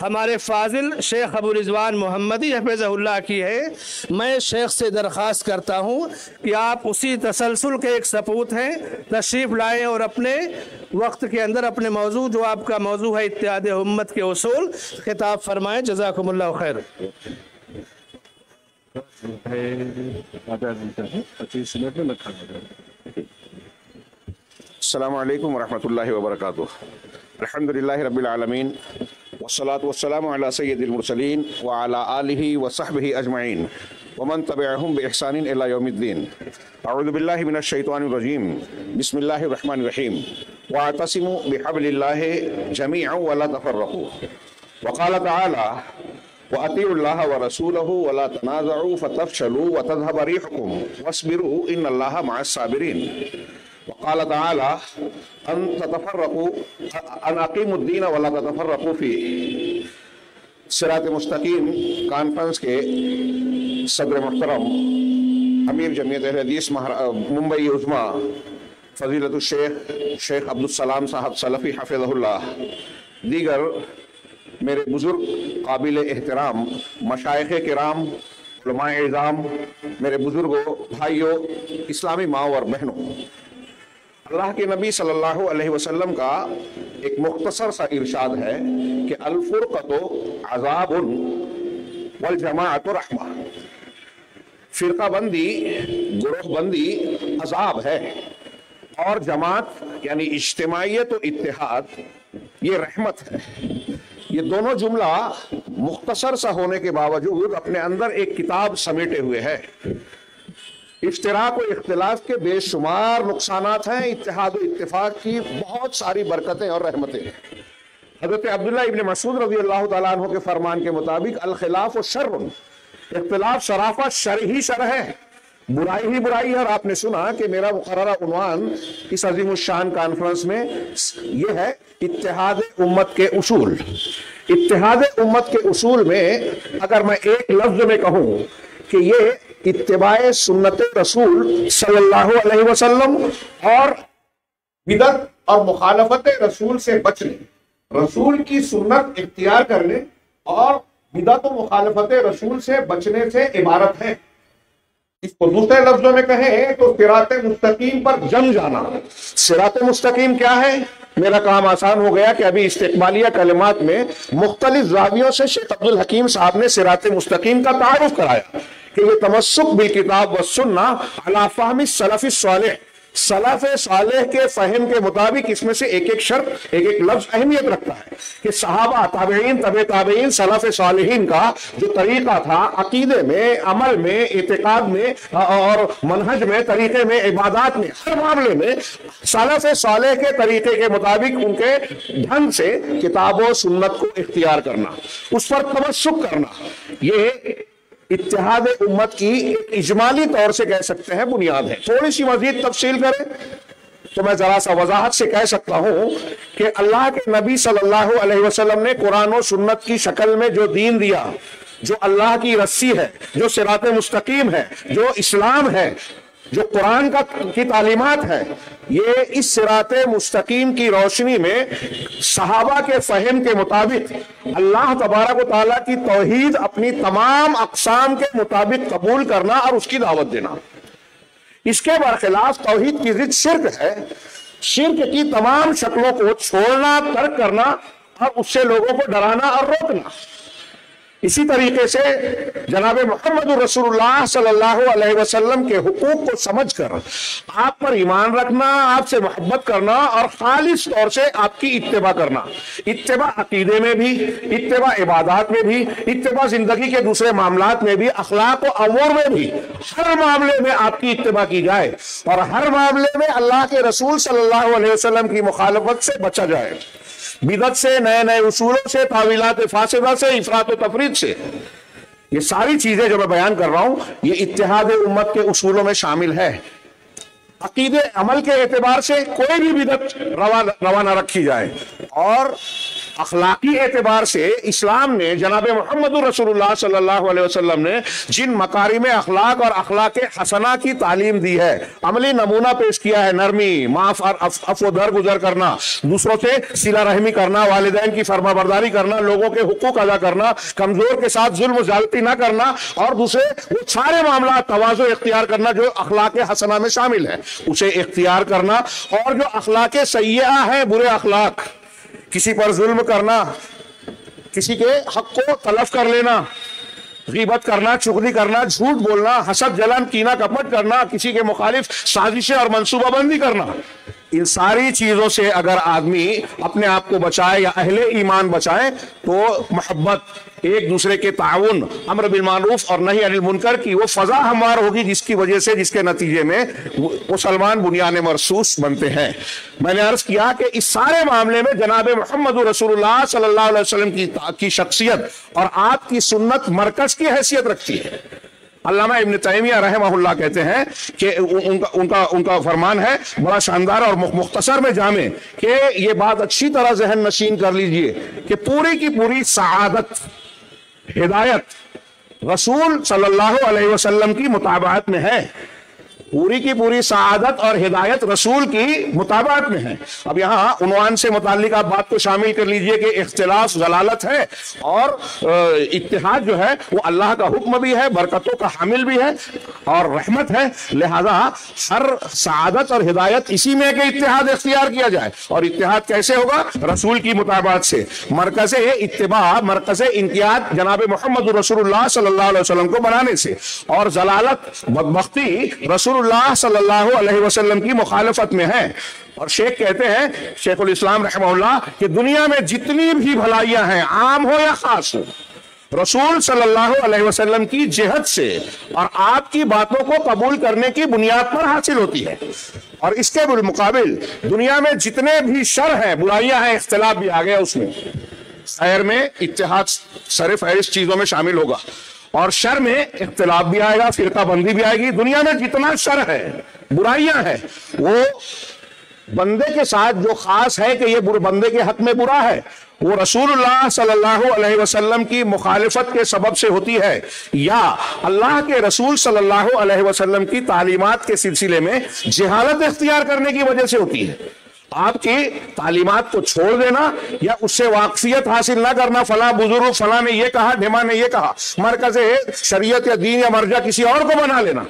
ہمارے فاضل شیخ ابو رضوان محمدی حفظہ اللہ کی ہے۔ میں شیخ سے درخواست کرتا ہوں کہ آپ اسی تسلسل کے ایک سپوت ہیں، تشریف لائیں اور اپنے وقت کے اندر اپنے موضوع جو آپ کا موضوع ہے اتحاد امت کے اصول، خطاب فرمائیں۔ جزاکم اللہ خیر۔ السلام علیکم ورحمۃ اللہ وبرکاتہ۔ الحمدللہ رب العالمین والصلاة والسلام علی سید المرسلین وعلی آلہ وصحبہ اجمعین ومن تبعہم بإحسان الی یوم الدین۔ اعوذ باللہ من الشیطان الرجیم، بسم اللہ الرحمن الرحیم۔ واعتصموا بحبل اللہ جمیعا ولا تفرقوا، وقال تعالی وَأَطِيعُوا اللَّهَ وَرَسُولَهُ وَلَا تَنَازَعُوا فَتَفْشَلُوا وَتَذْهَبَ رِيحُكُمْ وَاصْبِرُوا إِنَّ اللَّهَ مَعَ الصَّابِرِينَ وقال تعالی ان اقیموا الدین ولا تتفرقوا فیہ۔ صراط مستقیم کانفرنس کے صدر محترم امیر جمعیت اہل حدیث ممبئی عظمیٰ فضیلت الشیخ شیخ عبدالسلام صاحب سلفی حفظہ اللہ، دیگر میرے بزرگ قابل احترام مشائخ کرام، علماء اعظام، میرے بزرگوں، بھائیوں، اسلامی ماؤں اور بہنوں، اللہ کے نبی صلی اللہ علیہ وسلم کا ایک مختصر سا ارشاد ہے کہ الفرقۃ عذاب والجماعۃ رحمہ۔ فرقہ بندی، گروہ بندی عذاب ہے، اور جماعت یعنی اجتماعیت و اتحاد یہ رحمت ہے۔ یہ دونوں جملہ مختصر سا ہونے کے باوجود اپنے اندر ایک کتاب سمیٹے ہوئے ہے۔ اشتراک و اختلاف کے بے شمار نقصانات ہیں، اتحاد و اتفاق کی بہت ساری برکتیں اور رحمتیں ہیں۔ حضرت عبداللہ ابن مسعود رضی اللہ تعالیٰ عنہ کے فرمان کے مطابق الخلاف شر، اختلاف شرافت، شر ہی شر ہے، برائی ہی برائی ہے۔ اور آپ نے سنا کہ میرا مقررہ عنوان اس عظیم الشان کانفرنس میں یہ ہے اتحاد امت کے اصول۔ اتحاد امت کے اصول میں اگر میں ایک لفظ میں کہوں کہ یہ اتباع سنت رسول صلی اللہ علیہ وسلم اور بدعت اور مخالفت رسول سے بچنے، رسول کی سنت اختیار کرنے اور بدعت و مخالفت رسول سے بچنے سے عبارت ہے۔ اس کو دوسرے لفظوں میں کہیں تو صراط مستقیم پر جم جانا۔ صراط مستقیم کیا ہے؟ میرا کام آسان ہو گیا کہ ابھی استقبالیہ کلمات میں مختلف زاویوں سے شیخ عبدالحکیم صاحب نے صراط مستقیم کا تعارف کرایا کہ یہ تمسک بالکتاب والسنہ علی فہم السلف الصالح، سلف صالح کے فہم کے مطابق اس میں سے ایک ایک شرط، ایک ایک لفظ اہمیت رکھتا ہے کہ صحابہ، تابعین، تبع تابعین، سلف صالحین کا جو طریقہ تھا عقیدے میں، عمل میں، اعتقاد میں اور منہج میں، طریقے میں، عبادات میں، ہر معاملے میں سلف صالح کے طریقے کے مطابق ان کے ڈھنگ سے کتاب و سنت کو اختیار کرنا، اس پر تمسک کرنا، یہ اتحاد امت کی ایک اجمالی طور سے کہہ سکتے ہیں بنیاد ہے۔ تھوڑی سی مزید تفصیل کریں تو میں ذرا سا وضاحت سے کہہ سکتا ہوں کہ اللہ کے نبی صلی اللہ علیہ وسلم نے قرآن و سنت کی شکل میں جو دین دیا، جو اللہ کی رسی ہے، جو صراط مستقیم ہے، جو اسلام ہے، جو قرآن کی تعلیمات ہے، یہ اس صراط مستقیم کی روشنی میں صحابہ کے فہم کے مطابق اللہ تبارک و تعالیٰ کی توحید اپنی تمام اقسام کے مطابق قبول کرنا اور اس کی دعوت دینا۔ اس کے برخلاف توحید کی ضد شرک ہے، شرک کی تمام شکلوں کو چھوڑنا، ترک کرنا اور اس سے لوگوں کو ڈرانا اور روکنا۔ اسی طریقے سے جناب محمد رسول اللہ صلی اللہ علیہ وسلم کے حقوق کو سمجھ کر آپ پر ایمان رکھنا، آپ سے محبت کرنا اور خالص طور سے آپ کی اتباع کرنا، اتباع عقیدے میں بھی، اتباع عبادات میں بھی، اتباع زندگی کے دوسرے معاملات میں بھی، اخلاق و امور میں بھی، ہر معاملے میں آپ کی اتباع کی جائے اور ہر معاملے میں اللہ کے رسول صلی اللہ علیہ وسلم کی مخالفت سے بچا جائے، بدعت سے، نئے نئے اصولوں سے، تعویلات فاسدہ سے، افراط و تفریط سے۔ یہ ساری چیزیں جو میں بیان کر رہا ہوں یہ اتحاد امت کے اصولوں میں شامل ہے۔ عقیدے عمل کے اعتبار سے کوئی بھی بدعت روا نہ رکھی جائے، اور اخلاقی اعتبار سے اسلام نے جناب محمد رسول اللہ صلی اللہ علیہ وسلم نے جن مکارم اخلاق اور اخلاق حسنہ کی تعلیم دی ہے، عملی نمونہ پیش کیا ہے، نرمی، معاف اور عفو درگزر کرنا، دوسروں سے صلہ رحمی کرنا، والدین کی فرما برداری کرنا، لوگوں کے حقوق ادا کرنا، کمزور کے ساتھ ظلم و زیادتی نہ کرنا، اور دوسرے وہ سارے معاملات تواضع اختیار کرنا جو اخلاق حسنہ میں شامل ہے اسے اختیار کرنا، اور جو اخلاق سیئہ ہیں، برے اخلاق، کسی پر ظلم کرنا، کسی کے حق کو تلف کر لینا، غیبت کرنا، چغلی کرنا، جھوٹ بولنا، حسد جلن کینہ کپٹ کرنا، کسی کے مخالف سازشیں اور منصوبہ بندی کرنا، ان ساری چیزوں سے اگر آدمی اپنے آپ کو بچائے یا اہل ایمان بچائے تو محبت، ایک دوسرے کے تعاون، امر بالمعروف اور نہی عن المنکر کی وہ فضا ہموار ہوگی، جس کی وجہ سے، جس کے نتیجے میں مسلمان بنیان مرصوص بنتے ہیں۔ میں نے عرض کیا کہ اس سارے معاملے میں جناب محمد رسول اللہ صلی اللہ علیہ وسلم کی شخصیت اور آپ کی سنت مرکز کی حیثیت رکھتی ہے۔ علامہ ابن تیمیہ رحمہ اللہ کہتے ہیں کہ ان کا فرمان ہے بڑا شاندار اور مختصر میں جامع، کہ یہ بات اچھی طرح ذہن نشین کر لیجئے کہ پوری کی پوری سعادت، ہدایت رسول صلی اللہ علیہ وسلم کی مطابعت میں ہے، پوری کی پوری سعادت اور ہدایت رسول کی مطابعت میں ہے۔ اب یہاں عنوان سے متعلق آپ بات کو شامل کر لیجئے کہ اختلاف ضلالت ہے، اور اتحاد جو ہے وہ اللہ کا حکم بھی ہے، برکتوں کا حامل بھی ہے اور رحمت ہے، لہذا ہر سعادت اور ہدایت اسی میں کہ اتحاد اختیار کیا جائے، اور اتحاد کیسے ہوگا؟ رسول کی مطابعت سے، مرکز اتباع، مرکز انقیاد جناب محمد رسول اللہ صلی اللہ علیہ وسلم کو بنانے سے، اور ضلالت، بدبختی رسول اللہ صلی اللہ علیہ وسلم کی مخالفت میں ہے۔ اور شیخ کہتے ہیں، شیخ الاسلام رحمہ اللہ، کہ دنیا میں جتنی بھی بھلائیاں ہیں، عام ہو یا خاص ہو، رسول صلی اللہ علیہ وسلم کی جہت سے اور آپ کی باتوں کو قبول کرنے کی بنیاد پر حاصل ہوتی ہے۔ اور اس کے بالمقابل دنیا میں جتنے بھی شر ہیں، برائیاں ہیں، اختلاف بھی آ گیا اس میں، خیر میں اتحاد سر فہرست چیزوں میں شامل ہوگا، اور شر میں اختلاف بھی آئے گا، فرقہ بندی بھی آئے گی۔ دنیا میں جتنا شر ہے، برائیاں ہیں، وہ بندے کے ساتھ جو خاص ہے کہ یہ بندے کے حق میں برا ہے، وہ رسول اللہ صلی اللہ علیہ وسلم کی مخالفت کے سبب سے ہوتی ہے، یا اللہ کے رسول صلی اللہ علیہ وسلم کی تعلیمات کے سلسلے میں جہالت اختیار کرنے کی وجہ سے ہوتی ہے۔ آپ کی تعلیمات کو چھوڑ دینا یا اس سے واقفیت حاصل نہ کرنا، فلاں بزرگ فلاں نے یہ کہا، ڈھیما نے یہ کہا، مرکز شریعت یا دین یا مرجع کسی اور کو بنا لینا۔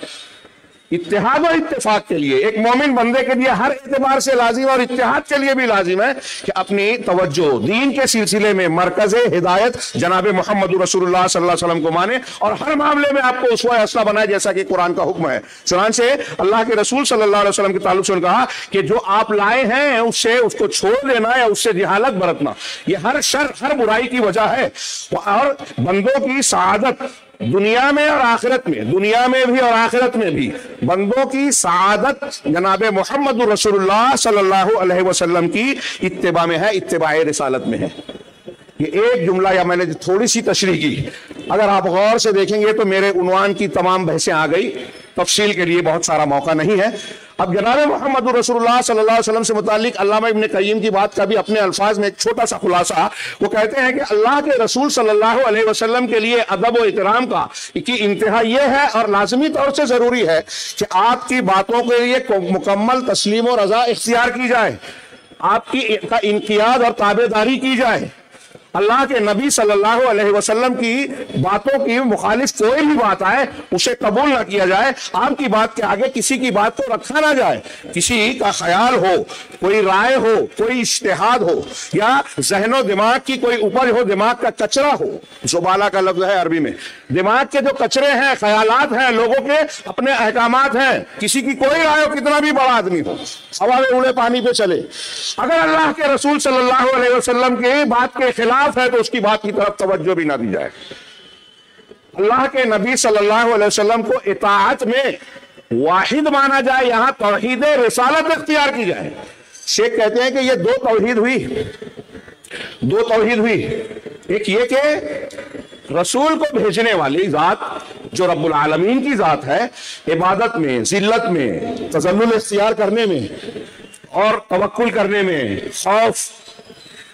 اتحاد و اتفاق کے لیے ایک مومن بندے کے لیے ہر اعتبار سے لازم، اور اتحاد کے لیے بھی لازم ہے کہ اپنی توجہ دین کے سلسلے میں مرکز ہدایت جناب محمد رسول اللہ صلی اللہ علیہ وسلم کو مانے، اور ہر معاملے میں آپ کو اسوہ حسنہ بنائے، جیسا کہ قرآن کا حکم ہے۔ چنانچہ اللہ کے رسول صلی اللہ علیہ وسلم کے تعلق سے کہا کہ جو آپ لائے ہیں اس کو چھوڑ دینا یا اس سے جہالت برتنا، یہ ہر شر، ہر برائی کی وجہ ہے۔ اور بندوں کی سعادت دنیا میں اور آخرت میں، دنیا میں بھی اور آخرت میں بھی، بندوں کی سعادت جناب محمد رسول اللہ صلی اللہ علیہ وسلم کی اتباع میں ہے، اتباع رسالت میں ہے۔ یہ ایک جملہ، یا میں نے تھوڑی سی تشریح کی، اگر آپ غور سے دیکھیں گے تو میرے عنوان کی تمام بحثیں آ گئی، تفصیل کے لیے بہت سارا موقع نہیں ہے۔ اب جناب محمد رسول اللہ صلی اللہ علیہ وسلم سے متعلق علامہ ابن قیم کی بات کا بھی اپنے الفاظ میں ایک چھوٹا سا خلاصہ، وہ کہتے ہیں کہ اللہ کے رسول صلی اللہ علیہ وسلم کے لیے ادب و احترام کی انتہا یہ ہے، اور لازمی طور سے ضروری ہے، کہ آپ کی باتوں کے لیے مکمل تسلیم و رضا اختیار کی جائے، آپ کی انقیاد اور تابعداری کی جائے، اللہ کے نبی صلی اللہ علیہ وسلم کی باتوں کی مخالف کوئی بھی بات آئے اسے قبول نہ کیا جائے، آپ کی بات کے آگے کسی کی بات کو رکھا نہ جائے، کسی کا خیال ہو، کوئی رائے ہو، کوئی اجتہاد ہو، یا ذہن و دماغ کی کوئی اپج ہو، دماغ کا کچرا ہو، زبالہ کا لفظ ہے عربی میں، دماغ کے جو کچرے ہیں، خیالات ہیں، لوگوں کے اپنے احکامات ہیں، کسی کی کوئی رائے ہو، کتنا بھی بڑا آدمی ہو، ہوا میں اڑے پانی پہ چلے، اگر اللہ کے رسول صلی اللہ علیہ وسلم کی بات کے خلاف ہے تو اس کی بات کی طرف توجہ بھی نہ دی جائے۔ اللہ کے نبی صلی اللہ علیہ وسلم کو اطاعت میں واحد مانا جائے، یہاں توحید رسالت اختیار کی جائے۔ شیخ کہتے ہیں کہ یہ دو توحید ہوئی، ایک یہ کہ رسول کو بھیجنے والی ذات جو رب العالمین کی ذات ہے، عبادت میں، ذلت میں، تذلل اختیار کرنے میں اور توکل کرنے میں، خوف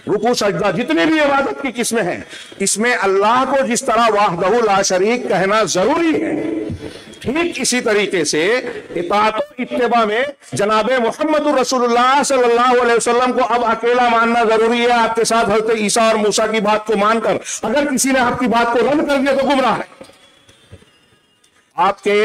رکوع سجدہ جتنی بھی عبادت کی قسمیں ہیں، اس میں اللہ کو جس طرح وحدہ لا شریک کہنا ضروری ہے، ٹھیک اسی طریقے سے اطاعت و اتباع میں جناب محمد رسول اللہ صلی اللہ علیہ وسلم کو اب اکیلا ماننا ضروری ہے۔ آپ کے ساتھ حضرت عیسیٰ اور موسیٰ کی بات کو مان کر اگر کسی نے آپ کی بات کو رد کر دیا تو گمراہ ہے۔ آپ کے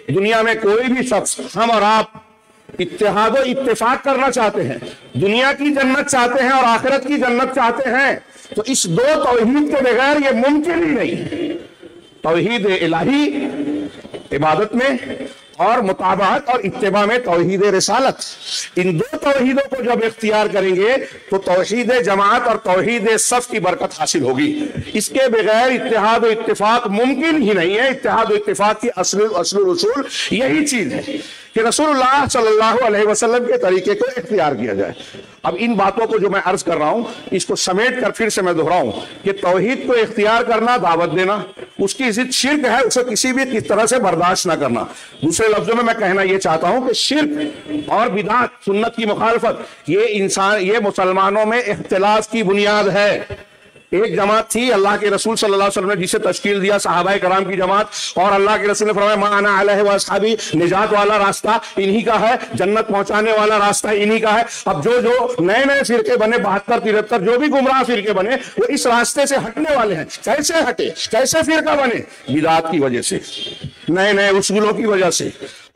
دنیا میں کوئی بھی شخص، ہم اور آپ اتحاد و اتفاق کرنا چاہتے ہیں، دنیا کی جنت چاہتے ہیں اور آخرت کی جنت چاہتے ہیں، تو اس دو توحید کے بغیر یہ ممکن ہی نہیں۔ توحید الہی عبادت میں اور مطابعت اور اتباع میں توحید رسالت، ان دو توحیدوں کو جب اختیار کریں گے تو توحید جماعت اور توحید صف کی برکت حاصل ہوگی۔ اس کے بغیر اتحاد و اتفاق ممکن ہی نہیں ہے۔ اتحاد و اتفاق کی اصل اصول یہی چیز ہے کہ رسول اللہ صلی اللہ علیہ وسلم کے طریقے کو اختیار کیا جائے۔ اب ان باتوں کو جو میں عرض کر رہا ہوں اس کو سمیٹ کر پھر سے میں دہراؤں کہ توحید کو اختیار کرنا، دعوت دینا، اس کی ضد شرک ہے، اسے کسی بھی طرح سے برداشت نہ کرنا۔ دوسرے لفظوں میں کہنا یہ چاہتا ہوں کہ شرک اور بدعت، سنت کی مخالفت، یہ مسلمانوں میں اختلاف کی بنیاد ہے۔ ایک جماعت تھی، اللہ کے رسول صلی اللہ علیہ وسلم نے جسے تشکیل دیا، صحابہ کرام کی جماعت، اور اللہ کے رسول نے فرمایا ما انا علیہ واصحابی، نجات والا راستہ انہی کا ہے، جنت پہنچانے والا راستہ انہی کا ہے۔ اب جو نئے فرقے بنے، 72 73 جو بھی گمراہ فرقے بنے، وہ اس راستے سے ہٹنے والے ہیں۔ کیسے ہٹے، کیسے فرقہ بنے؟ بدعات کی وجہ سے، نئے اصولوں کی وجہ سے،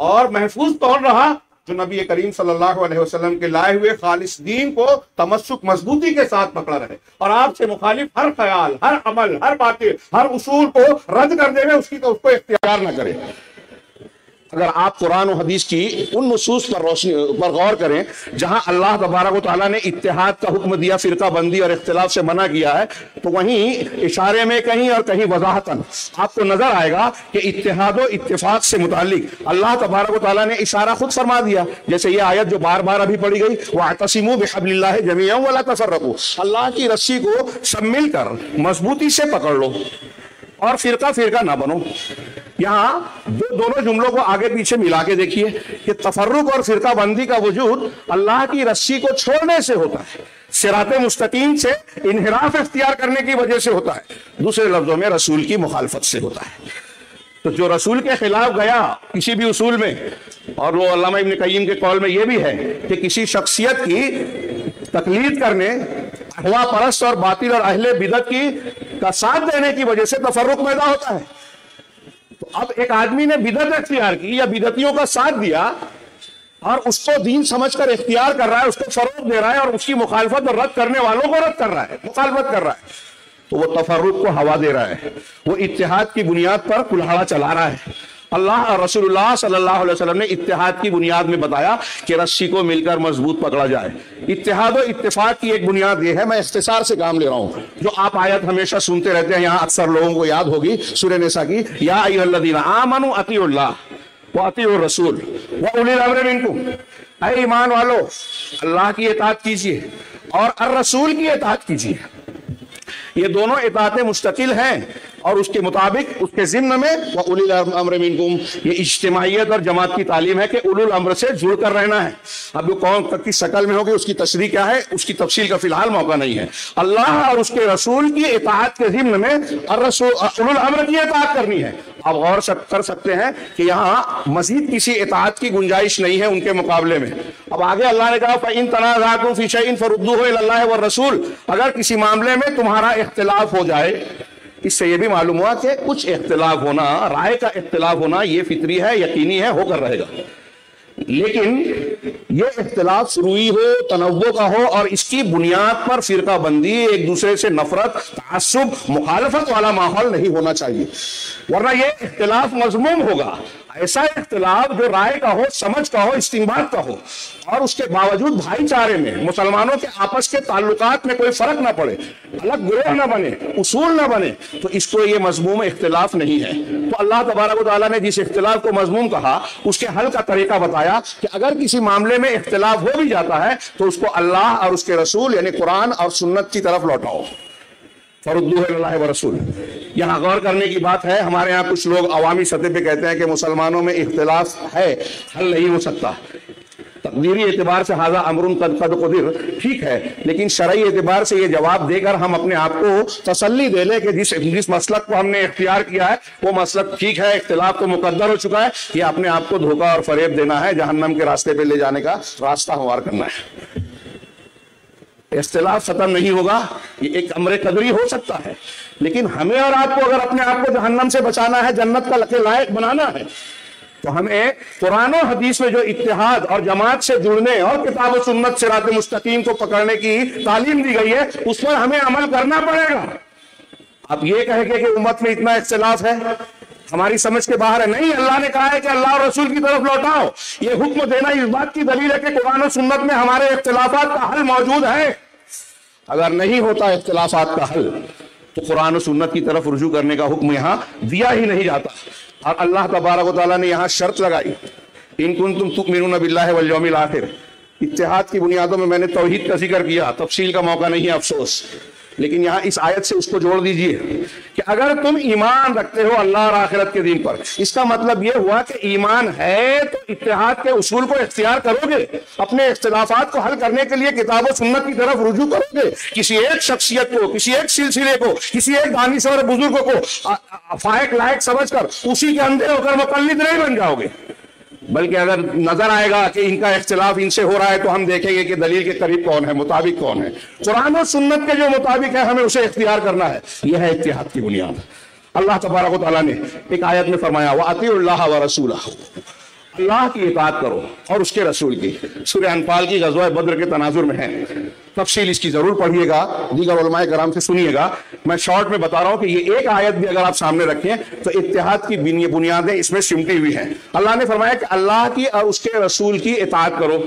اور محفوظ طور رہا جو نبی کریم صلی اللہ علیہ وسلم کے لائے ہوئے خالص دین کو تمسک مضبوطی کے ساتھ پکڑا رہے، اور آپ سے مخالف ہر خیال، ہر عمل، ہر باطل، ہر اصول کو رد کر دے، اس کو اختیار نہ کرے۔ اگر آپ قرآن و حدیث کی ان نصوص پر غور کریں جہاں اللہ تبارک و تعالیٰ نے اتحاد کا حکم دیا، فرقہ بندی اور اختلاف سے منع کیا ہے، تو وہیں اشارے میں کہیں اور کہیں وضاحتاً آپ کو نظر آئے گا کہ اتحاد و اتفاق سے متعلق اللہ تبارک و تعالیٰ نے اشارہ خود فرما دیا۔ جیسے یہ آیت جو بار بار ابھی پڑھی گئی، وَاعْتَصِمُوا بِحَبْلِ اللَّهِ جَمِيعًا وَلَا تَفَرَّقُوا، اللہ کی رسی کو سب مل کر مضبوطی سے پکڑ لو اور فرقہ نہ بنو۔ یہاں دونوں جملوں کو آگے پیچھے ملا کے دیکھیے کہ تفرق اور فرقہ بندی کا وجود اللہ کی رسی کو چھوڑنے سے ہوتا ہے، صراط مستقیم سے انحراف اختیار کرنے کی وجہ سے ہوتا ہے، دوسرے لفظوں میں رسول کی مخالفت سے ہوتا ہے۔ تو جو رسول کے خلاف گیا کسی بھی اصول میں، اور وہ علامہ ابن قیم کے قول میں یہ بھی ہے کہ کسی شخصیت کی تقلید کرنے، ہوا پرست اور باطل اور اہل بدعت کا ساتھ دینے کی وجہ سے تفرق پیدا ہوتا ہے۔ تو اب ایک آدمی نے بدعت اختیار کی یا بدعتیوں کا ساتھ دیا اور اس کو دین سمجھ کر اختیار کر رہا ہے، اس کو فروغ دے رہا ہے، اور اس کی مخالفت اور رد کرنے والوں کو رد کر رہا ہے، مخالفت کر رہا ہے، تو وہ تفرق کو ہوا دے رہا ہے، وہ اتحاد کی بنیاد پر کلہاڑا چلا رہا ہے۔ اللہ اور رسول اللہ صلی اللہ علیہ وسلم نے اتحاد کی بنیاد میں بتایا کہ رسی کو مل کر مضبوط پکڑا جائے۔ اتحاد و اتفاق کی ایک بنیاد یہ ہے، میں اختصار سے کام لے رہا ہوں، جو آپ آیت ہمیشہ سنتے رہتے ہیں، یہاں اکثر لوگوں کو یاد ہوگی، سورہ نساء کی، یا ایھا الذین آمنوا اطیعوا اللہ واطیعوا الرسول واولی الامر منکم، اے ایمان والو اللہ کی اطاعت کیجیے اور الرسول کی اطاعت کیجیے۔ یہ دونوں اطاعتیں مستقل ہیں، اور اس کے مطابق اس کے ضمن میں وَأُولِي الْأَمْرِ مِنْكُمْ، یہ اجتماعیت اور جماعت کی تعلیم ہے کہ اولو الامر سے جڑ کر رہنا ہے۔ اب وہ کون کس شکل میں ہوگی، اس کی تشریح کیا ہے، اس کی تفصیل کا فی الحال موقع نہیں ہے۔ اللہ اور اس کے رسول کی اطاعت کے ضمن میں اولو الامر کی اطاعت کرنی ہے۔ اب غور کر سکتے ہیں کہ یہاں مزید کسی اطاعت کی گنجائش نہیں ہے ان کے مقابلے میں۔ اب آگے اللہ نے کہا فَإِن تَنَازَعْتُمْ فِي شَيْءٍ فَرُدُّوهُ إِلَى اللَّهِ وَالرَّسُولِ، اگر کسی معاملے میں تمہارا اختلاف ہو جائے، اس سے یہ بھی معلوم ہوا کہ کچھ اختلاف ہونا، رائے کا اختلاف ہونا، یہ فطری ہے، یقینی ہے، ہو کر رہے گا، لیکن یہ اختلاف فروعی ہو، تنوع کا ہو، اور اس کی بنیاد پر فرقہ بندی، ایک دوسرے سے نفرت، تعصب، مخالفت والا ماحول نہیں ہونا چاہیے، ورنہ یہ اختلاف مذموم ہوگا۔ ایسا اختلاف جو رائے کا ہو، سمجھ کا ہو، استنباط کا ہو، اور اس کے باوجود بھائی چارے میں، مسلمانوں کے آپس کے تعلقات میں کوئی فرق نہ پڑے، الگ گروہ نہ بنے، اصول نہ بنے، تو اس کو یہ مذموم اختلاف نہیں ہے۔ تو اللہ تبارک و تعالیٰ نے جس اختلاف کو مذموم کہا، اس کے حل کا طریقہ بتایا کہ اگر کسی معاملے میں اختلاف ہو بھی جاتا ہے تو اس کو اللہ اور اس کے رسول یعنی قرآن اور سنت کی طرف لوٹاؤ۔ فَرُدُّوهُ إِلَى اللَّهِ وَرَسُولِهِ، یہاں غور کرنے کی بات ہے۔ ہمارے ہاں کچھ لوگ عوامی سطح پہ کہتے ہیں کہ مسلمانوں میں اختلاف ہے، حل نہیں ہو سکتا۔ تقدیری اعتبار سے ھذا امر قد قدر ٹھیک ہے، لیکن شرعی اعتبار سے یہ جواب دے کر ہم اپنے آپ کو تسلی دے لیں کہ جس مسلک کو ہم نے اختیار کیا ہے وہ مسلک ٹھیک ہے، اختلاف تو مقدر ہو چکا ہے، یہ اپنے آپ کو دھوکہ اور فریب دینا ہے، جہنم کے راستے پہ لے جانے کا راستہ ہموار کرنا ہے۔ اختلاف ختم نہیں ہوگا، یہ ایک امر قدری ہو سکتا ہے، لیکن ہمیں اور آپ کو اگر اپنے آپ کو جہنم سے بچانا ہے، جنت کا لائق بنانا ہے، تو ہمیں قرآن و حدیث میں جو اتحاد اور جماعت سے جڑنے اور کتاب و سنت صراط مستقیم کو پکڑنے کی تعلیم دی گئی ہے، اس پر ہمیں عمل کرنا پڑے گا۔ اب یہ کہے کہ امت میں اتنا اختلاف ہے، ہماری سمجھ کے باہر ہے، نہیں، اللہ نے کہا ہے کہ اللہ اور رسول کی طرف لوٹاؤ۔ یہ حکم دینا اس بات کی دلیل ہے کہ قرآن و سنت میں ہمارے اختلافات کا حل موجود ہے۔ اگر نہیں ہوتا اختلافات کا حل تو قرآن و سنت کی طرف رجوع کرنے کا حکم یہاں دیا ہی نہیں جاتا۔ اور اللہ تبارک و تعالیٰ نے یہاں شرط لگائی، ان کنتم تؤمنون باللہ والیوم الآخر۔ اتحاد کی بنیادوں میں نے توحید کا ذکر کیا، تفصیل کا موقع نہیں ہے افسوس، لیکن یہاں اس آیت سے اس کو جوڑ دیجئے کہ اگر تم ایمان رکھتے ہو اللہ اور آخرت کے دین پر، اس کا مطلب یہ ہوا کہ ایمان ہے تو اتحاد کے اصول کو اختیار کرو گے، اپنے اختلافات کو حل کرنے کے لیے کتاب و سنت کی طرف رجوع کرو گے، کسی ایک شخصیت کو، کسی ایک سلسلے کو، کسی ایک دانشور بزرگ کو فائق لائق سمجھ کر اسی کے اندھے ہو کر مقلد نہیں بن جاؤ گے، بلکہ اگر نظر آئے گا کہ ان کا اختلاف ان سے ہو رہا ہے تو ہم دیکھیں گے کہ دلیل کے قریب کون ہے، مطابق کون ہے، قرآن و سنت کے جو مطابق ہے ہمیں اسے اختیار کرنا ہے۔ یہ ہے اتحاد کی بنیاد۔ اللہ تبارک و تعالیٰ نے ایک آیت میں فرمایا وَأَطِيعُوا اللَّهَ وَرَسُولَهُ، اللہ کی اطاعت کرو اور اس کے رسول کی۔ سورہ انفال کی غزوہ بدر کے تناظر میں ہے، تفصیل اس کی ضرور پڑھیے گا، دیگر علماء کرام سے سنیے گا۔ میں شارٹ میں بتا رہا ہوں کہ یہ ایک آیت بھی اگر آپ سامنے رکھیں تو اتحاد کی بنیادیں اس میں سمٹی ہوئی ہیں۔ اللہ نے فرمایا کہ اللہ کی اور اس کے رسول کی اطاعت کرو۔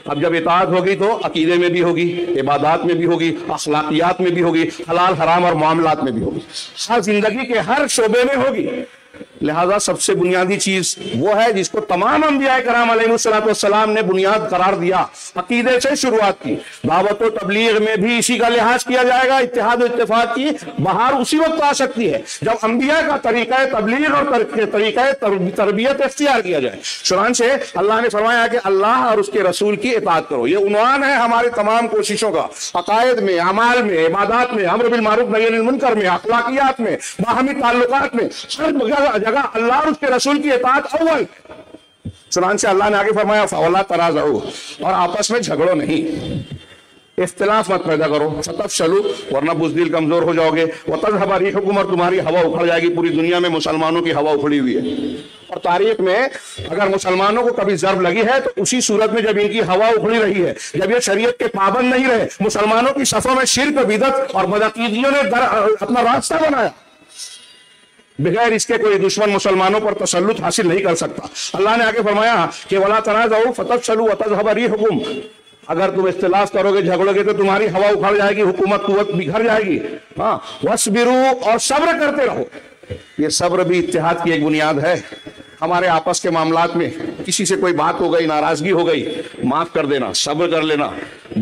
اب جب اطاعت ہوگی تو عقیدے میں بھی ہوگی، عبادات میں بھی ہوگی، اخلاقیات میں بھی ہوگی، حلال حرام اور معاملات میں بھی ہوگی، ہر زندگی کے ہر شعبے میں ہوگی۔ لہذا سب سے بنیادی چیز وہ ہے جس کو تمام انبیاء کرام علیہ السلام نے بنیاد قرار دیا، عقیدے سے شروعات کی۔ دعوت و تبلیغ میں بھی اسی کا لحاظ کیا جائے گا۔ اتحاد و اتفاق کی بہار اسی وقت آ سکتی ہے جب انبیاء کا طریقہ تبلیغ اور طریقہ تربیت اختیار کیا جائے۔ چنانچہ اللہ نے فرمایا کہ اللہ اور اس کے رسول کی اطاعت کرو، یہ عنوان ہے ہماری تمام کوششوں کا، عقائد میں، اعمال میں، عبادات میں، امر بالمعروف نہی عن المنکر میں، اخلاقیات میں، باہمی تعلقات میں، ہر جگہ اللہ اور اس کے رسول کی اطاعت اول۔ چنانچہ اللہ نے آگے فرمایا فَوَلَا تَنَازَعُوا، اور آپس میں جھگڑو نہیں، اختلاف مت پیدا کرو، فَتَفْشَلُوا، ورنہ بزدل کمزور ہو جاؤ گے، وَتَذْهَبَ رِيحُكُمْ، اور تمہاری ہوا اکھڑ جائے گی۔ پوری دنیا میں مسلمانوں کی ہوا اکھڑی ہوئی ہے، اور تاریخ میں اگر مسلمانوں کو کبھی ضرب لگی ہے تو اسی صورت میں جب ان کی ہوا اکھڑی رہی ہے، جب یہ شریعت کے پابند نہیں رہے، مسلمانوں کی صفوں میں شرک، بدعت اور بدعقیدیوں نے اپنا راستہ بنایا، بغیر اس کے کوئی دشمن مسلمانوں پر تسلط حاصل نہیں کر سکتا۔ اللہ نے آگے فرمایا کہ وَلَا تَنَازَعُوا فَتَفْشَلُوا وَتَذْهَبَ رِيحُكُمْ، اگر تم اختلاف کرو گے، جھگڑو گے تو تمہاری ہوا اکھڑ جائے گی، حکومت قوت بکھر جائے گی۔ ہاں، وَاصْبِرُوا، اور صبر کرتے رہو۔ یہ صبر بھی اتحاد کی ایک بنیاد ہے۔ ہمارے آپس کے معاملات میں کسی سے کوئی بات ہو گئی، ناراضگی ہو گئی، معاف کر دینا، صبر کر لینا،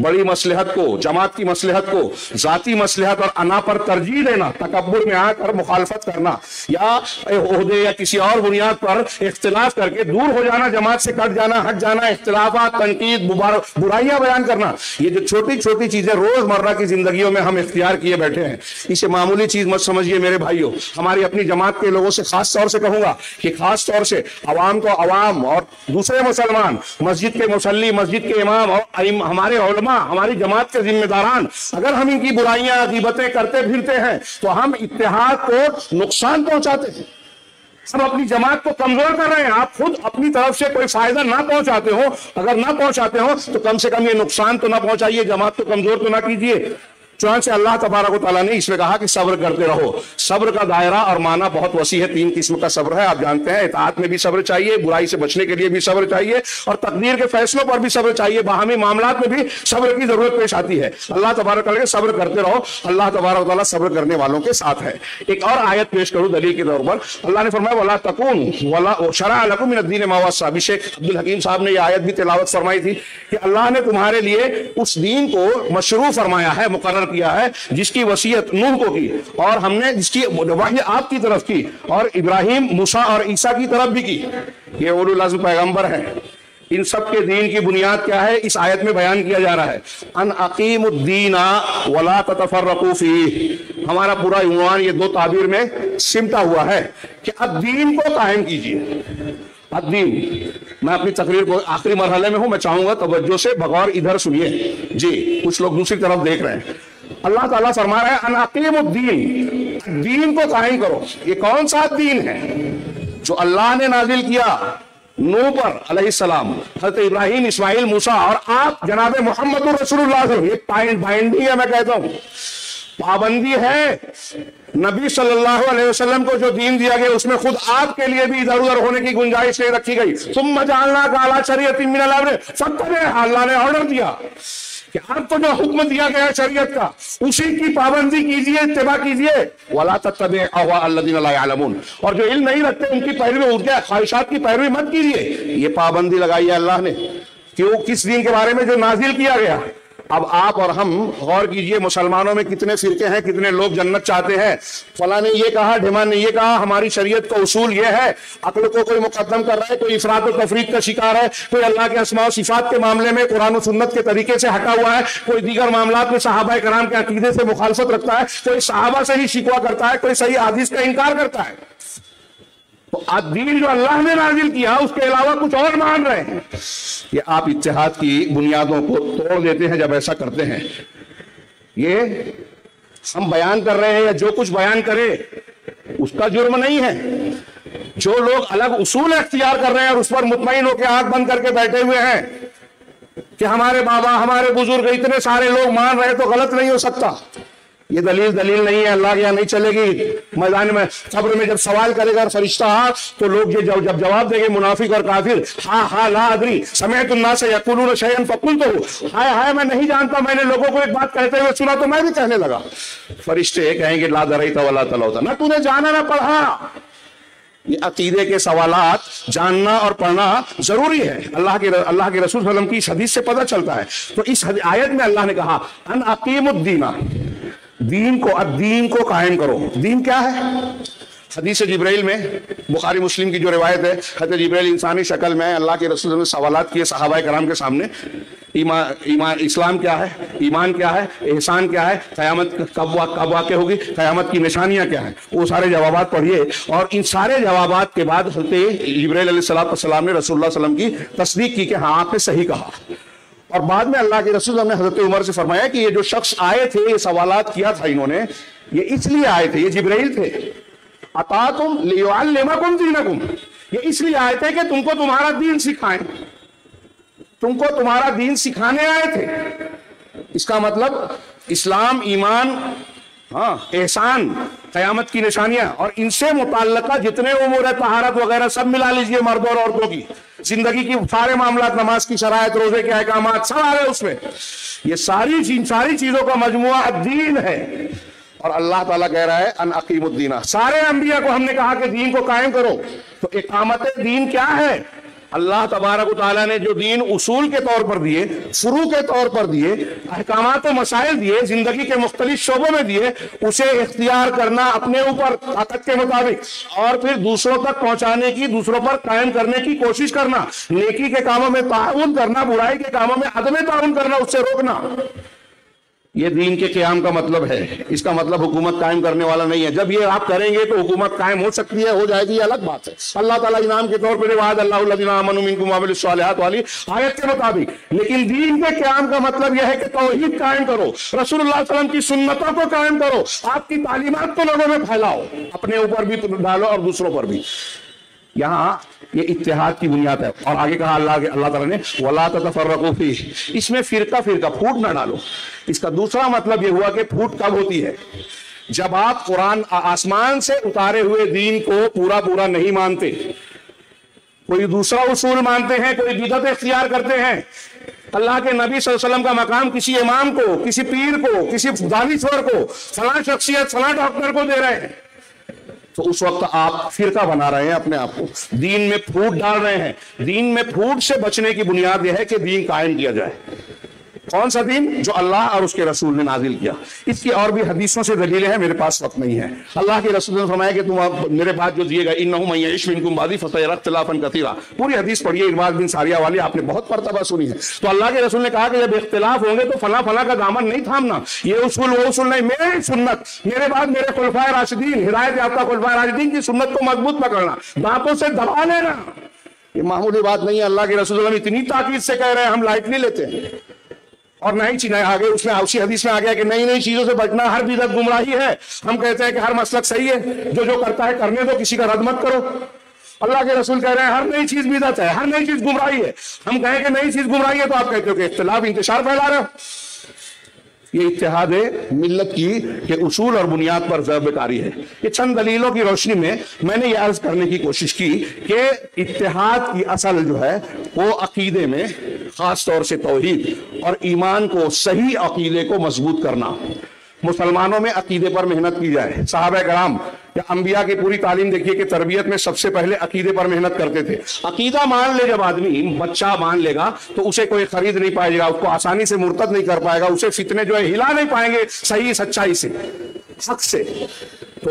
بڑی مصلحت کو، جماعت کی مصلحت کو ذاتی مصلحت اور انا پر ترجیح دینا، تکبر میں آ کر مخالفت کرنا یا عہدے یا کسی اور بنیاد پر اختلاف کر کے دور ہو جانا، جماعت سے کٹ جانا، ہٹ جانا، اختلافات، تنقید، برائیاں بیان کرنا، یہ جو چھوٹی چھوٹی چیزیں روز مرہ کی زندگیوں میں ہم اختیار کیے بیٹھے ہیں، اسے معمولی چیز مت سمجھیے میرے بھائیوں۔ ہماری اپنی جماعت کے لوگوں سے خاص طور سے کہوں گا کہ خاص طور سے عوام کو عوام اور دوسرے مسلمان، مسجد کے مصلی، مسجد کے امام اور ہمارے علماء، ہماری جماعت کے ذمہ داران، اگر ہم ان کی برائیاں، غیبتیں کرتے پھرتے ہیں تو ہم اتحاد کو نقصان پہنچاتے ہیں، ہم اپنی جماعت کو کمزور کر رہے ہیں۔ آپ خود اپنی طرف سے کوئی فائدہ نہ پہنچاتے ہو، اگر نہ پہنچاتے ہو تو کم سے کم یہ نقصان تو نہ پہنچائیے، جماعت کو کمزور تو نہ کیجیے۔ چنانچہ اللہ تبارک و تعالیٰ نے اس میں کہا کہ صبر کرتے رہو۔ صبر کا دائرہ اور معنی بہت وسیع ہے، 3 قسم کا صبر ہے، آپ جانتے ہیں۔ اطاعت میں بھی صبر چاہیے، برائی سے بچنے کے لیے بھی صبر چاہیے، اور تقدیر کے فیصلوں پر بھی صبر چاہیے، باہمی معاملات میں بھی صبر کی ضرورت پیش آتی ہے۔ اللہ تبارک و تعالیٰ صبر کرتے رہو، اللہ تبارک و تعالیٰ صبر کرنے والوں کے ساتھ ہے۔ ایک اور آیت پیش کروں دلیل کے طور پر، اللہ نے فرمایا وَلَا تَكُونُوا وَلَا شَرَعَ لَكُم مِّنَ الدِّينِ مَا وَصَّىٰ بِهِ، شیخ عبدالحکیم صاحب نے یہ آیت بھی تلاوت فرمائی تھی کہ اللہ نے تمہارے لیے اس دین کو مشروع فرمایا ہے، مقرر کیا ہے، جس کی وصیت نوح کو کی، اور ہم نے جس کی وحی آپ کی طرف کی، اور ابراہیم، موسیٰ اور عیسیٰ کی طرف بھی کی۔ یہ اولو العزم پیغمبر ہیں، ان سب کے دین کی بنیاد کیا ہے اس آیت میں بیان کیا جا رہا ہے، ان اقیم الدین ولا تتفرقوا فیہ۔ ہمارا پورا عنوان یہ دو تعبیر میں سمٹا ہوا ہے کہ اب دین کو قائم کیجیے۔ الدین، میں اپنی تقریر کو آخری مرحلے میں ہوں، میں چاہوں گا توجہ سے بغور ادھر سنیے جی، کچھ لوگ دوسری طرف دیکھ رہے ہیں۔ اللہ تعالیٰ فرما رہا ہے ان اقیم الدین، دین کو قائم کرو۔ یہ کون سا دین ہے؟ جو اللہ نے نازل کیا نوح پر علیہ السلام، حضرت ابراہیم، اسماعیل، موسیٰ، اور آپ جناب محمد رسول اللہ صلی اللہ علیہ وسلم۔ یہ بائنڈنگ ہے، میں کہتا ہوں پابندی ہے۔ نبی صلی اللہ علیہ وسلم کو جو دین دیا گیا اس میں خود آپ کے لیے بھی ادھر ادھر ہونے کی گنجائش نہیں رکھی گئی۔ ثم جعلناک علی شریعۃ من الامر فاتبعها، اللہ نے آرڈر دیا کہ آپ کو جو حکم دیا گیا شریعت کا اسی کی پابندی کیجئے، اتباع کیجئے۔ ولا تتبع اهواء الذین لا يعلمون، اور جو علم نہیں رکھتے ان کی پیروی، ان کے خواہشات کی پیروی مت کیجئے۔ یہ پابندی لگائی ہے اللہ نے، کیوں؟ کس دین کے بارے میں جو نازل کیا گیا۔ اب آپ اور ہم غور کیجئے، مسلمانوں میں کتنے فرقے ہیں، کتنے لوگ جنت چاہتے ہیں۔ فلاں نے یہ کہا، ڈھیمان نے یہ کہا، ہماری شریعت کا اصول یہ ہے۔ عقل کو کوئی مقدم کر رہا ہے، کوئی افراط و تفریط کا شکار ہے، کوئی اللہ کے اسماء و صفات کے معاملے میں قرآن و سنت کے طریقے سے ہٹا ہوا ہے، کوئی دیگر معاملات میں صحابہ کرام کے عقیدے سے مخالفت رکھتا ہے، کوئی صحابہ سے ہی شکوہ کرتا ہے، کوئی صحیح حدیث کا انکار کرتا ہے۔ تو دین جو اللہ نے نازل کیا اس کے علاوہ کچھ اور مان رہے ہیں۔ یہ آپ اتحاد کی بنیادوں کو توڑ دیتے ہیں جب ایسا کرتے ہیں۔ یہ ہم بیان کر رہے ہیں یا جو کچھ بیان کرے اس کا جرم نہیں ہے۔ جو لوگ الگ اصول اختیار کر رہے ہیں اور اس پر مطمئن ہو کے آنکھ بند کر کے بیٹھے ہوئے ہیں کہ ہمارے بابا، ہمارے بزرگ، اتنے سارے لوگ مان رہے تو غلط نہیں ہو سکتا، یہ دلیل نہیں ہے، اللہ کے یہاں نہیں چلے گی۔ میدان میں قبر میں جب سوال کرے گا فرشتہ تو لوگ یہ جب جواب دیں گے منافق اور کافر، ہاں لا ادری سمعت الناس یقولون شیئا فقلت، ہائے میں نہیں جانتا، میں نے لوگوں کو ایک بات کہتے ہوئے سنا تو میں بھی کہنے لگا۔ فرشتے کہیں گے لا دریت ولا تلوت، نہ تو نے جانا نہ پڑھا۔ یہ عقیدے کے سوالات جاننا اور پڑھنا ضروری ہے، اللہ کے رسول صلی اللہ علیہ وسلم کی اس حدیث سے پتہ چلتا ہے۔ تو اس آیت میں اللہ نے کہا ان اقیم الدین، دین کو قائم کرو۔ دین کیا ہے؟ حدیث جبرائیل میں بخاری مسلم کی جو روایت ہے، حضرت جبرائیل انسانی شکل میں اللہ کے رسول نے سوالات کیے صحابہ کرام کے سامنے، ایمان اسلام کیا ہے، ایمان کیا ہے، احسان کیا ہے، قیامت کب واقع ہوگی، قیامت کی نشانیاں کیا ہیں، وہ سارے جوابات پڑھیے۔ اور ان سارے جوابات کے بعد حضرت جبرائیل علیہ السلام نے رسول اللہ صلی اللہ علیہ وسلم کی تصدیق کی کہ ہاں آپ نے صحیح کہا۔ اور بعد میں اللہ کے رسول نے حضرت عمر سے فرمایا کہ یہ جو شخص آئے تھے، یہ سوالات کیا تھا انہوں نے، یہ اس لیے آئے تھے، یہ جبرائیل تھے، اتاکم لیعلمکم دینکم، یہ اس لیے آئے تھے کہ تم کو تمہارا دین سکھائیں، تم کو تمہارا دین سکھانے آئے تھے۔ اس کا مطلب اسلام، ایمان، ہاں احسان، قیامت کی نشانیاں اور ان سے متعلقہ جتنے امور ہے، طہارت وغیرہ سب ملا لیجئے، مردوں اور عورتوں کی زندگی کی سارے معاملات، نماز کی شرائط، روزے کے احکامات سب آ گئے اس میں۔ یہ ساری چیزوں کا مجموعہ الدین ہے۔ اور اللہ تعالیٰ کہہ رہا ہے ان اقیم الدین، سارے انبیاء کو ہم نے کہا کہ دین کو قائم کرو۔ تو اقامت دین کیا ہے؟ اللہ تبارک و تعالیٰ نے جو دین اصول کے طور پر دیے، فروع کے طور پر دیے، احکامات و مسائل دیے، زندگی کے مختلف شعبوں میں دیے، اسے اختیار کرنا اپنے اوپر طاقت کے مطابق، اور پھر دوسروں تک پہنچانے کی، دوسروں پر قائم کرنے کی کوشش کرنا، نیکی کے کاموں میں تعاون کرنا، برائی کے کاموں میں عدم تعاون کرنا، اس سے روکنا۔ یہ دین کے قیام کا مطلب ہے۔ اس کا مطلب حکومت قائم کرنے والا نہیں ہے۔ جب یہ آپ کریں گے تو حکومت قائم ہو سکتی ہے، ہو جائے گی، یہ الگ بات ہے۔ اللہ تعالیٰ انعام کے طور پر وعد اللہ الذین آمنوا منکم وعملوا الصالحات والی آیت کے مطابق۔ لیکن دین کے قیام کا مطلب یہ ہے کہ توحید قائم کرو، رسول اللہ صلی اللہ علیہ وسلم کی سنتوں کو قائم کرو، آپ کی تعلیمات کو لوگوں میں پھیلاؤ، اپنے اوپر بھی ڈالو اور دوسروں پر بھی۔ یہاں یہ اتحاد کی بنیاد ہے۔ اور آگے کہا اللہ تعالیٰ نے وَلَا تَتَفَرَّقُوا فِيهِ، اس میں فرقہ پھوٹ نہ ڈالو۔ اس کا دوسرا مطلب یہ ہوا کہ پھوٹ کب ہوتی ہے؟ جب آپ قرآن آسمان سے اتارے ہوئے دین کو پورا نہیں مانتے، کوئی دوسرا اصول مانتے ہیں، کوئی بدعت اختیار کرتے ہیں، اللہ کے نبی صلی اللہ علیہ وسلم کا مقام کسی امام کو، کسی پیر کو، کسی دانشور کو، فلاں شخصیت، فلاں ڈاکٹر کو دے رہے ہیں، تو اس وقت آپ فرقہ بنا رہے ہیں اپنے آپ کو، دین میں پھوٹ ڈال رہے ہیں۔ دین میں پھوٹ سے بچنے کی بنیاد یہ ہے کہ دین قائم کیا جائے۔ کون سا دین؟ جو اللہ اور اس کے رسول نے نازل کیا. اس کی اور بھی حدیثوں سے دلیلیں ہیں، میرے پاس وقت نہیں ہے. اللہ کے رسول نے فرمایا کہ تم میرے بعد جو دیے گا انہ من یعش منکم بعدی فسیری اختلافا کثیرا. پوری حدیث پڑھیے، ارباض بن ساریہ والی، آپ نے بہت مرتبہ سنی ہے. تو اللہ کے رسول نے کہا کہ جب اختلاف ہوں گے تو فلاں فلاں کا دامن نہیں تھامنا، یہ اصول وہ اصول نہیں، میری سنت، میرے بعد میرے خلفائے راشدین، ہدایت یافتہ خلفائے راشدین کی سنت کو مضبوط پکڑنا، دانتوں سے دبا لینا. یہ معمولی بات نہیں ہے. اللہ کے رسول اللہ اتنی تاکید سے کہہ رہے ہیں، ہم لائٹلی لیتے ہیں. اور نہیں چیزیں آگے اس میں اسی حدیث میں آ گیا کہ نئی نئی چیزوں سے بچنا، ہر بدعت گمراہی ہے. ہم کہتے ہیں کہ ہر مسلک صحیح ہے، جو کرتا ہے کرنے دو، کسی کا رد مت کرو. اللہ کے رسول کہہ رہے ہیں ہر نئی چیز بدعت ہے، ہر نئی چیز گمراہی ہے. ہم کہیں کہ نئی چیز گمراہی ہے تو آپ کہتے ہو کہ اختلاف انتشار پھیلا رہے ہو. یہ اتحاد ملت کی کے اصول اور بنیاد پر ضرب کاری ہے. یہ چند دلیلوں کی روشنی میں نے یہ عرض کرنے کی کوشش کی کہ اتحاد کی اصل جو ہے وہ عقیدے میں، خاص طور سے توحید اور ایمان کو، صحیح عقیدے کو مضبوط کرنا. مسلمانوں میں عقیدے پر محنت کی جائے. صحابہ کرام یا انبیاء کی پوری تعلیم دیکھیے کہ تربیت میں سب سے پہلے عقیدے پر محنت کرتے تھے. عقیدہ مان لے جب آدمی، بچہ مان لے گا تو اسے کوئی خرید نہیں پائے گا، اس کو آسانی سے مرتد نہیں کر پائے گا، اسے فتنے جو ہے ہلا نہیں پائیں گے صحیح سچائی سے، حق سے. تو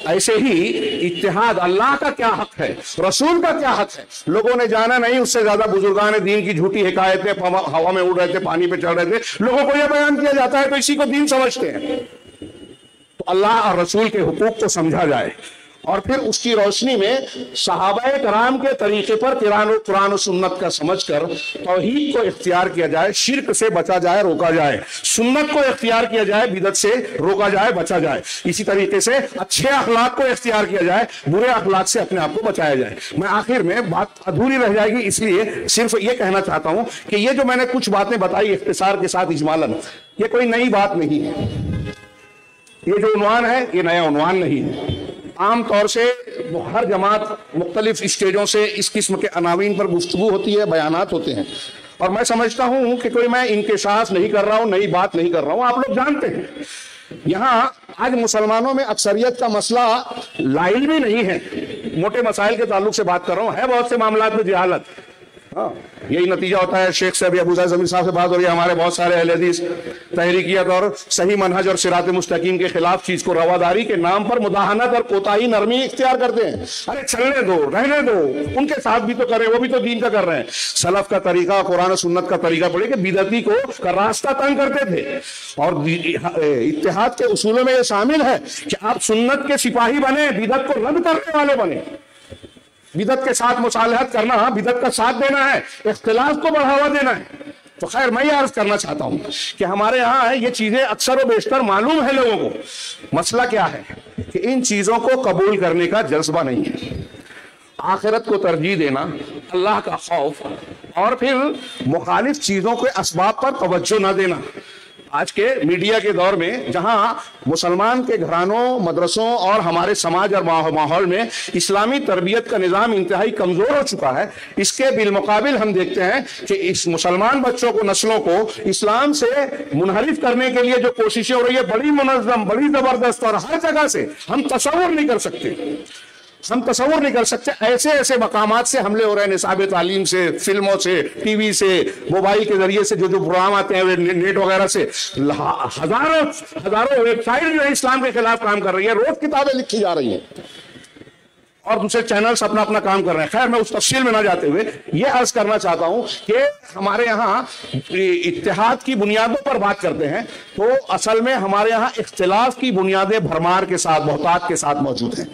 ایسے ہی اتحاد، اللہ کا کیا حق ہے، رسول کا کیا حق ہے، لوگوں نے جانا نہیں. اس سے زیادہ بزرگان دین کی جھوٹی حکایتیں، ہوا میں اڑ رہے تھے، پانی پہ چڑھ رہے تھے، لوگوں کو یہ بیان کیا جاتا ہے تو اسی کو دین سمجھتے ہیں. تو اللہ اور رسول کے حقوق کو سمجھا جائے اور پھر اس کی روشنی میں صحابہ کرام کے طریقے پر قرآن و سنت کا سمجھ کر توحید کو اختیار کیا جائے، شرک سے بچا جائے، روکا جائے، سنت کو اختیار کیا جائے، بدعت سے روکا جائے، بچا جائے. اسی طریقے سے اچھے اخلاق کو اختیار کیا جائے، برے اخلاق سے اپنے آپ کو بچایا جائے. میں آخر میں بات ادھوری رہ جائے گی، اس لیے صرف یہ کہنا چاہتا ہوں کہ یہ جو میں نے کچھ باتیں بتائی اختصار کے ساتھ اجمالاً، یہ کوئی نئی بات نہیں ہے. یہ جو عنوان ہے یہ نیا عنوان نہیں ہے. عام طور سے ہر جماعت مختلف اسٹیجوں سے اس قسم کے عناوین پر گفتگو ہوتی ہے، بیانات ہوتے ہیں، اور میں سمجھتا ہوں کہ کوئی میں انکشاف نہیں کر رہا ہوں، نئی بات نہیں کر رہا ہوں. آپ لوگ جانتے ہیں یہاں آج مسلمانوں میں اکثریت کا مسئلہ لائل بھی نہیں ہے. موٹے مسائل کے تعلق سے بات کر رہا ہوں، ہے بہت سے معاملات میں جہالت. یہی نتیجہ ہوتا ہے. شیخ سے ابھی ابو زمین صاحب سے بات ہو رہی ہے، ہمارے بہت سارے اہل حدیث تحریکیت اور صحیح منہج اور صراط مستقیم کے خلاف چیز کو رواداری کے نام پر مداہنت اور کوتاہی نرمی اختیار کرتے ہیں. ارے چلنے دو، رہنے دو، ان کے ساتھ بھی تو کریں، وہ بھی تو دین کا کر رہے ہیں. سلف کا طریقہ، قرآن و سنت کا طریقہ پڑھے کہ بدعتی کو کا راستہ تنگ کرتے تھے. اور اتحاد کے اصولوں میں یہ شامل ہے کہ آپ سنت کے سپاہی بنے، بدعت کو رد کرنے والے بنے. بدعت کے ساتھ مصالحت کرنا، بدعت کا ساتھ دینا ہے، اختلاف کو بڑھاوا دینا ہے. تو خیر میں یہ عرض کرنا چاہتا ہوں کہ ہمارے ہاں یہ چیزیں اکثر و بیشتر معلوم ہے لوگوں کو. مسئلہ کیا ہے کہ ان چیزوں کو قبول کرنے کا جذبہ نہیں ہے. آخرت کو ترجیح دینا، اللہ کا خوف، اور پھر مخالف چیزوں کے اسباب پر توجہ نہ دینا. آج کے میڈیا کے دور میں جہاں مسلمان کے گھرانوں، مدرسوں اور ہمارے سماج اور ماحول میں اسلامی تربیت کا نظام انتہائی کمزور ہو چکا ہے، اس کے بالمقابل ہم دیکھتے ہیں کہ اس مسلمان بچوں کو، نسلوں کو اسلام سے منحرف کرنے کے لیے جو کوششیں ہو رہی ہے، بڑی منظم، بڑی زبردست، اور ہر جگہ سے ہم تصور نہیں کر سکتے. ہم تصور نہیں کر سکتے ایسے ایسے مقامات سے حملے ہو رہے ہیں، نصاب تعلیم سے، فلموں سے، ٹی وی سے، موبائل کے ذریعے سے جو پروگرام آتے ہیں، نیٹ وغیرہ سے. ہزاروں ویب سائٹ جو ہے اسلام کے خلاف کام کر رہی ہے، روز کتابیں لکھی جا رہی ہیں، اور دوسرے چینلز اپنا اپنا کام کر رہے ہیں. خیر میں اس تفصیل میں نہ جاتے ہوئے یہ عرض کرنا چاہتا ہوں کہ ہمارے یہاں اتحاد کی بنیادوں پر بات کرتے ہیں تو اصل میں ہمارے یہاں اختلاف کی بنیادیں بھرمار کے ساتھ، بہتات کے ساتھ موجود ہیں.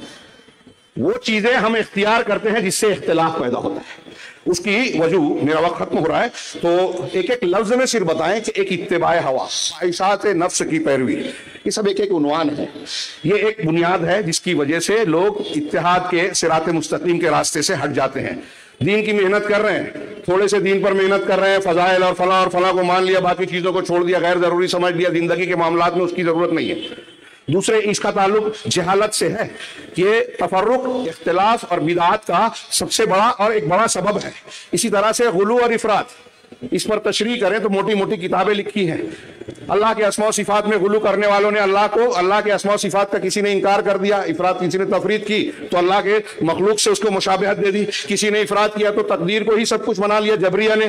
وہ چیزیں ہم اختیار کرتے ہیں جس سے اختلاف پیدا ہوتا ہے. اس کی وجہ، میرا وقت ختم ہو رہا ہے تو ایک ایک لفظ میں صرف بتائیں کہ ایک اتباع ہوا، خواہشات نفس کی پیروی، یہ سب ایک ایک عنوان ہے. یہ ایک بنیاد ہے جس کی وجہ سے لوگ اتحاد کے صراط مستقیم کے راستے سے ہٹ جاتے ہیں. دین کی محنت کر رہے ہیں، تھوڑے سے دین پر محنت کر رہے ہیں، فضائل اور فلاں کو مان لیا، باقی چیزوں کو چھوڑ دیا، غیر ضروری سمجھ لیا، زندگی کے معاملات میں اس کی ضرورت نہیں ہے. دوسرے اس کا تعلق جہالت سے ہے. یہ تفرق، اختلاف اور بدعات کا سب سے بڑا اور ایک بڑا سبب ہے. اسی طرح سے غلو اور افراط، اس پر تشریح کریں تو موٹی موٹی کتابیں لکھی ہیں. اللہ کے اسماء و صفات میں غلو کرنے والوں نے اللہ کے اسماء و صفات کا کسی نے انکار کر دیا، افراط، کسی نے تفرید کی تو اللہ کے مخلوق سے اس کو مشابہت دے دی. کسی نے افراط کیا تو تقدیر کو ہی سب کچھ بنا لیا، جبریہ نے.